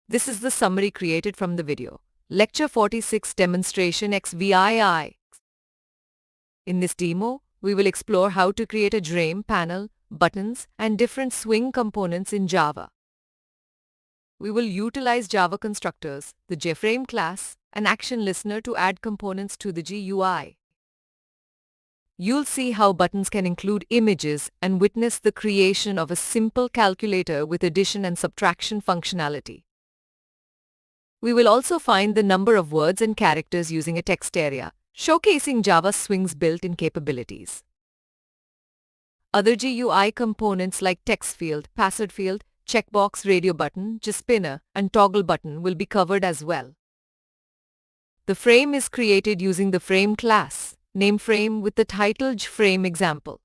This is the summary created from the video. Lecture 46 Demonstration-XVII. In this demo, we will explore how to create a frame, panel, buttons, and different swing components in Java. We will utilize Java constructors, the JFrame class, and action listener to add components to the GUI. You'll see how buttons can include images and witness the creation of a simple calculator with addition and subtraction functionality. We will also find the number of words and characters using a text area, showcasing Java's swing's built-in capabilities. Other GUI components like text field, password field, checkbox, radio button, spinner, and toggle button will be covered as well. The frame is created using the frame class, name frame with the title frame example.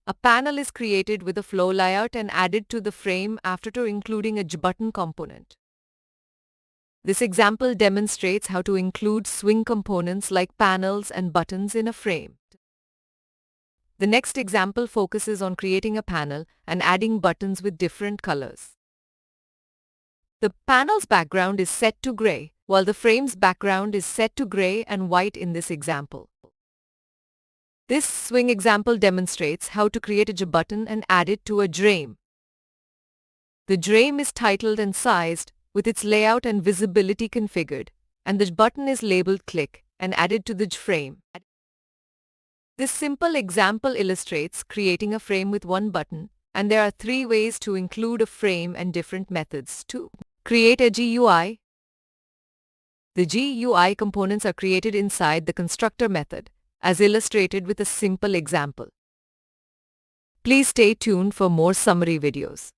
A panel is created with a flow layout and added to the frame after including a button component. This example demonstrates how to include swing components like panels and buttons in a frame. The next example focuses on creating a panel and adding buttons with different colors. The panel's background is set to gray, while the frame's background is set to gray and white in this example. This swing example demonstrates how to create a button and add it to a frame. The frame is titled and sized, with its layout and visibility configured, and the button is labeled click and added to the frame. This simple example illustrates creating a frame with one button, and there are 3 ways to include a frame and different methods to create a GUI. The GUI components are created inside the constructor method, as illustrated with a simple example. Please stay tuned for more summary videos.